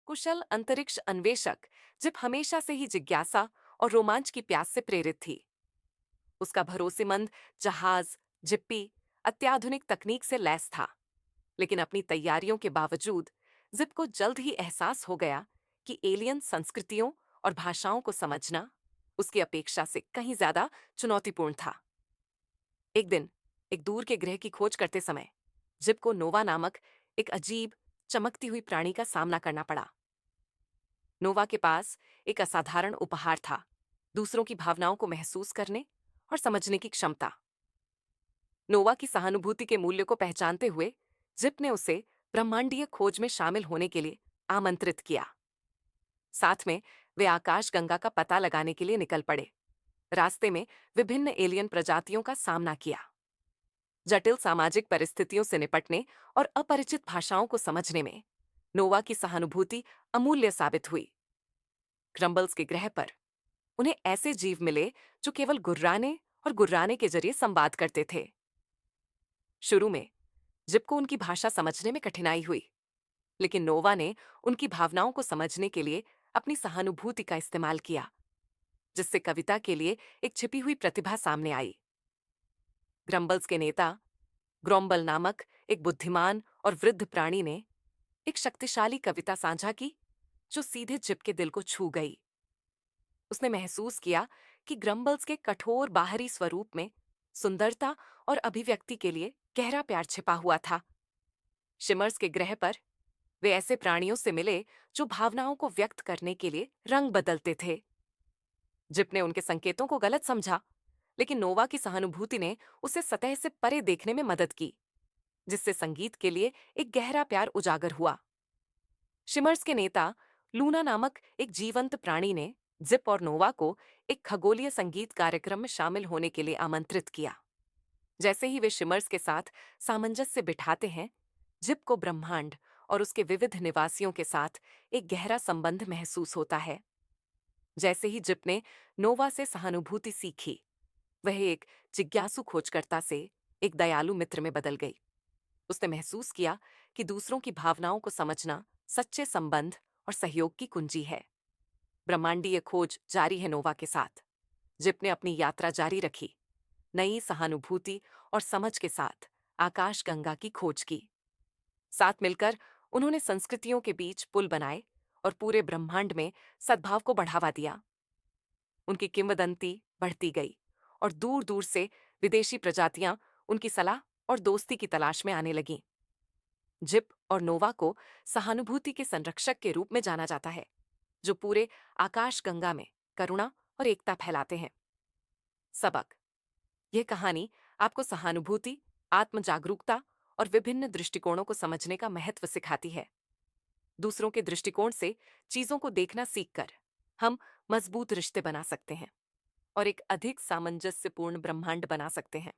कुशल अंतरिक्ष अन्वेषक जिप हमेशा से ही जिज्ञासा और रोमांच की प्यास से प्रेरित थी। उसका भरोसेमंद जहाज जिप्पी अत्याधुनिक तकनीक से लैस था, लेकिन अपनी तैयारियों के बावजूद जिप को जल्द ही एहसास हो गया कि एलियन संस्कृतियों और भाषाओं को समझना उसकी अपेक्षा से कहीं ज्यादा चुनौतीपूर्ण था। एक दिन एक दूर के ग्रह की खोज करते समय जिप को नोवा नामक एक अजीब चमकती हुई प्राणी का सामना करना पड़ा। नोवा के पास एक असाधारण उपहार था, दूसरों की भावनाओं को महसूस करने और समझने की क्षमता। नोवा की सहानुभूति के मूल्य को पहचानते हुए जिप ने उसे ब्रह्मांडीय खोज में शामिल होने के लिए आमंत्रित किया। साथ में वे आकाश गंगा का पता लगाने के लिए निकल पड़े। रास्ते में विभिन्न एलियन प्रजातियों का सामना किया। जटिल सामाजिक परिस्थितियों से निपटने और अपरिचित भाषाओं को समझने में नोवा की सहानुभूति अमूल्य साबित हुई। क्रम्बल्स के ग्रह पर उन्हें ऐसे जीव मिले जो केवल गुर्राने और गुर्राने के जरिए संवाद करते थे। शुरू में जिप को उनकी भाषा समझने में कठिनाई हुई, लेकिन नोवा ने उनकी भावनाओं को समझने के लिए अपनी सहानुभूति का इस्तेमाल किया, जिससे कविता के लिए एक छिपी हुई प्रतिभा सामने आई। ग्रम्बल्स के नेता ग्रोम्बल नामक एक बुद्धिमान और वृद्ध प्राणी ने एक शक्तिशाली कविता साझा की, जो सीधे जिप के दिल को छू गई। उसने महसूस किया कि ग्रम्बल्स के कठोर बाहरी स्वरूप में सुंदरता और अभिव्यक्ति के लिए गहरा प्यार छिपा हुआ था। शिमर्स के ग्रह पर वे ऐसे प्राणियों से मिले जो भावनाओं को व्यक्त करने के लिए रंग बदलते थे। जिप ने उनके संकेतों को गलत समझा, लेकिन नोवा की सहानुभूति ने उसे सतह से परे देखने में मदद की, जिससे संगीत के लिए एक गहरा प्यार उजागर हुआ। शिमर्स के नेता लूना नामक एक जीवंत प्राणी ने जिप और नोवा को एक खगोलीय संगीत कार्यक्रम में शामिल होने के लिए आमंत्रित किया। जैसे ही वे शिमर्स के साथ सामंजस्य बिठाते हैं, जिप को ब्रह्मांड और उसके विविध निवासियों के साथ एक गहरा संबंध महसूस होता है। जैसे ही जिप ने नोवा से सहानुभूति सीखी, वह एक जिज्ञासु खोजकर्ता से एक दयालु मित्र में बदल गई। उसने महसूस किया कि दूसरों की भावनाओं को समझना सच्चे संबंध और सहयोग की कुंजी है। ब्रह्मांडीय खोज जारी है नोवा के साथ। जिप ने अपनी यात्रा जारी रखी, नई सहानुभूति और समझ के साथ आकाश गंगा की खोज की। साथ मिलकर उन्होंने संस्कृतियों के बीच पुल बनाए और पूरे ब्रह्मांड में सद्भाव को बढ़ावा दिया। उनकी किंवदंती बढ़ती गई और दूर दूर से विदेशी प्रजातियां उनकी सलाह और दोस्ती की तलाश में आने लगीं। जिप और नोवा को सहानुभूति के संरक्षक के रूप में जाना जाता है, जो पूरे आकाश गंगा में करुणा और एकता फैलाते हैं। सबक: यह कहानी आपको सहानुभूति, आत्म जागरूकता और विभिन्न दृष्टिकोणों को समझने का महत्व सिखाती है। दूसरों के दृष्टिकोण से चीजों को देखना सीखकर हम मजबूत रिश्ते बना सकते हैं और एक अधिक सामंजस्यपूर्ण ब्रह्मांड बना सकते हैं।